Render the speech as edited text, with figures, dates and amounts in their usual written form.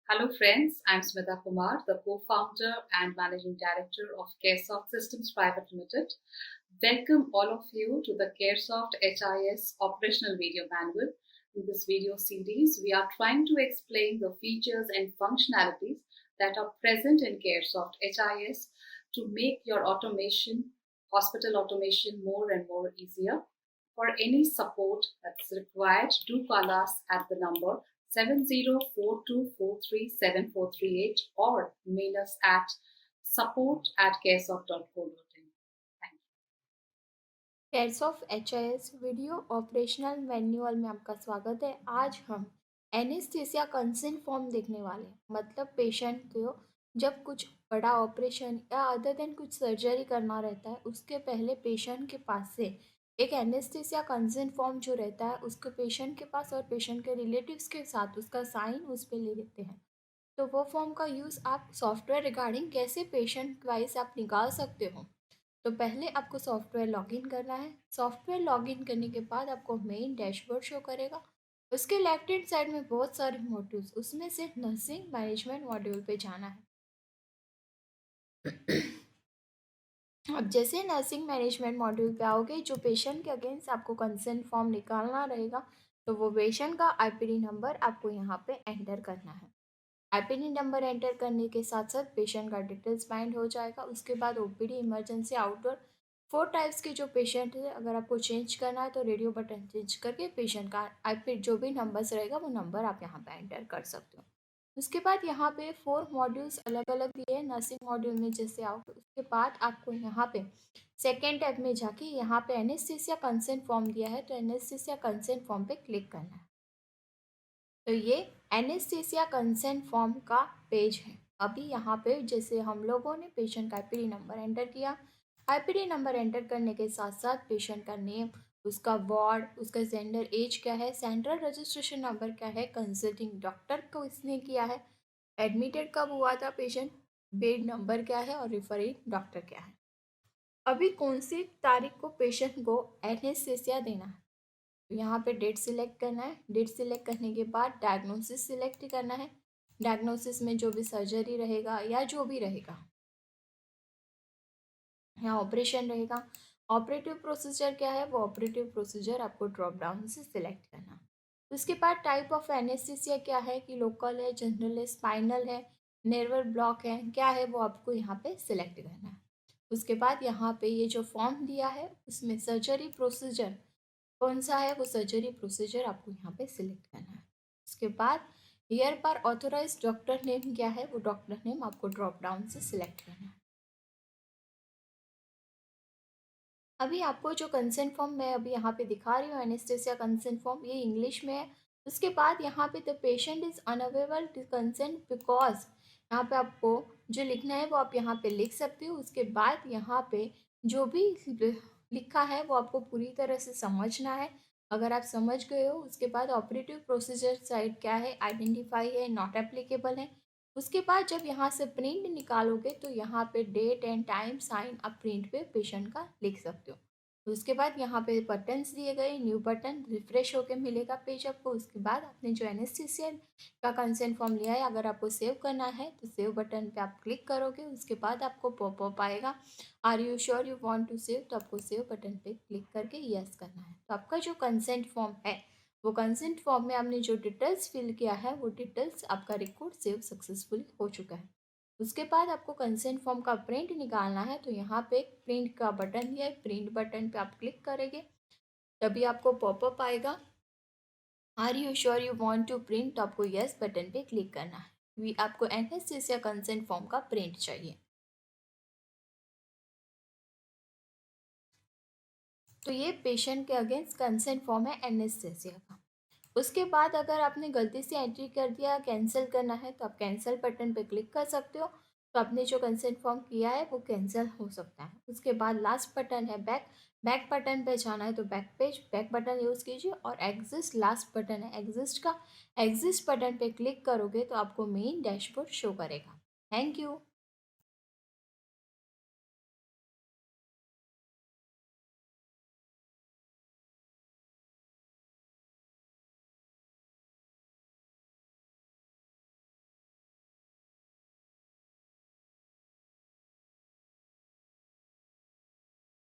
Hello, friends. I'm Smita Kumar, the co-founder and managing director of CareSoft Systems Private Limited. Welcome all of you to the CareSoft HIS operational video manual. In this video series, we are trying to explain the features and functionalities that are present in CareSoft HIS to make your hospital automation more and more easier. For any support that's required, do call us at the number 7042437438 or mail us at support@caresoft.co.in. Thank you. Cares of HIS video operational manual में आपका स्वागत है। आज हम anaesthesia consent form देखने वाले हैं। मतलब पेशेंट को जब कुछ बड़ा ऑपरेशन या अदर देन कुछ सर्जरी करना रहता है, उसके पहले पेशेंट के पास से एक एनेस्थीसिया कंसेंट फॉर्म जो रहता है उसको पेशेंट के पास और पेशेंट के रिलेटिव्स के साथ उसका साइन उस पर ले लेते हैं। तो वो फॉर्म का यूज़ आप सॉफ्टवेयर रिगार्डिंग कैसे पेशेंट वाइज आप निकाल सकते हो। तो पहले आपको सॉफ्टवेयर लॉगिन करना है। सॉफ्टवेयर लॉगिन करने के बाद आपको मेन डैशबोर्ड शो करेगा। उसके लेफ्ट हैंड साइड में बहुत सारे मॉड्यूल्स, उसमें से नर्सिंग मैनेजमेंट मॉड्यूल पे जाना है। अब जैसे नर्सिंग मैनेजमेंट मॉड्यूल पे आओगे, जो पेशेंट के अगेंस्ट आपको कंसेंट फॉर्म निकालना रहेगा, तो वो पेशेंट का आईपीडी नंबर आपको यहाँ पे एंटर करना है। आईपीडी नंबर एंटर करने के साथ साथ पेशेंट का डिटेल्स बाइंड हो जाएगा। उसके बाद ओपीडी, इमरजेंसी, आउटडोर 4 टाइप्स के जो पेशेंट है, अगर आपको चेंज करना है तो रेडियो बटन चेंज करके पेशेंट का आईपी जो भी नंबर्स रहेगा वो नंबर आप यहाँ पे एंटर कर सकते हो। उसके बाद यहाँ पे 4 मॉड्यूल्स अलग अलग दिए हैं। नर्सिंग मॉड्यूल में जैसे आओगे उसके बाद आपको यहाँ पे सेकेंड टैब में जाके यहाँ पे एनेस्थीसिया कंसेंट फॉर्म दिया है, तो एनेस्थीसिया कंसेंट फॉर्म पे क्लिक करना है। तो ये एनेस्थीसिया कंसेंट फॉर्म का पेज है। अभी यहाँ पे जैसे हम लोगों ने पेशेंट का आईपीडी नंबर एंटर किया, आईपीडी नंबर एंटर करने के साथ साथ पेशेंट का नेम, उसका वार्ड, उसका जेंडर, एज क्या है, सेंट्रल रजिस्ट्रेशन नंबर क्या है, कंसल्टिंग डॉक्टर को इसने किया है, एडमिटेड कब हुआ था पेशेंट, बेड नंबर क्या है और रिफरिंग डॉक्टर क्या है, अभी कौन सी तारीख को पेशेंट को एनेस्थीसिया देना है। तो यहाँ पे डेट सिलेक्ट करना है। डेट सिलेक्ट करने के बाद डायग्नोसिस सिलेक्ट करना है। डायग्नोसिस में जो भी सर्जरी रहेगा या जो भी रहेगा, यहाँ ऑपरेशन रहेगा। ऑपरेटिव प्रोसीजर क्या है, वो ऑपरेटिव प्रोसीजर आपको ड्रॉप डाउन से सिलेक्ट करना है। उसके बाद टाइप ऑफ एनेस्थीसिया क्या है, कि लोकल है, जनरल है, स्पाइनल है, नेर्वल ब्लॉक है, क्या है, वो आपको यहाँ पे सिलेक्ट करना है। उसके बाद यहाँ पे ये जो फॉर्म दिया है उसमें सर्जरी प्रोसीजर कौन सा है, वो सर्जरी प्रोसीजर आपको यहाँ पे सिलेक्ट करना है। उसके बाद ईयर पर ऑथोराइज डॉक्टर नेम क्या है, वो डॉक्टर नेम आपको ड्रॉप डाउन से सिलेक्ट करना है। अभी आपको जो कंसेंट फॉर्म मैं अभी यहाँ पे दिखा रही हूँ, एनेस्थेसिया कंसेंट फॉर्म, ये इंग्लिश में है। उसके बाद यहाँ पे the patient is unavailable to consent because, यहाँ पे आपको जो लिखना है वो आप यहाँ पे लिख सकते हो। उसके बाद यहाँ पे जो भी लिखा है वो आपको पूरी तरह से समझना है। अगर आप समझ गए हो, उसके बाद ऑपरेटिव प्रोसीजर साइड क्या है, आइडेंटिफाई है, नॉट एप्लीकेबल है। उसके बाद जब यहाँ से प्रिंट निकालोगे तो यहाँ पे डेट एंड टाइम साइन आप प्रिंट पे पेशेंट का लिख सकते हो। तो उसके बाद यहाँ पे बटन्स दिए गए, न्यू बटन रिफ्रेश होके मिलेगा पेज आपको। उसके बाद आपने जो एनेस्थीसिया का कंसेंट फॉर्म लिया है, अगर आपको सेव करना है तो सेव बटन पे आप क्लिक करोगे। उसके बाद आपको पॉपअप आएगा, are you sure you want to save, तो आपको सेव बटन पे क्लिक करके यस करना है। तो आपका जो कंसेंट फॉर्म है, वो कंसेंट फॉर्म में आपने जो डिटेल्स फिल किया है, वो डिटेल्स आपका रिकॉर्ड सेव सक्सेसफुली हो चुका है। उसके बाद आपको कंसेंट फॉर्म का प्रिंट निकालना है, तो यहाँ पे एक प्रिंट का बटन दिया है, प्रिंट बटन पे आप क्लिक करेंगे तभी आपको पॉपअप आएगा, are you sure you want to print, तो आपको यस बटन पे क्लिक करना है। आपको एनेस्थीसिया कंसेंट फॉर्म का प्रिंट चाहिए। तो ये पेशेंट के अगेंस्ट कंसेंट फॉर्म है एनेस्थीसिया का। उसके बाद अगर आपने गलती से एंट्री कर दिया, कैंसिल करना है, तो आप कैंसिल बटन पे क्लिक कर सकते हो। तो आपने जो कंसेंट फॉर्म किया है वो कैंसिल हो सकता है। उसके बाद लास्ट बटन है बैक, बैक बटन पे जाना है तो back page, back button use कीजिए। और एग्जिस्ट लास्ट बटन है एग्जिस्ट का, एग्जिस्ट बटन पे क्लिक करोगे तो आपको मेन डैशबोर्ड शो करेगा। Thank you.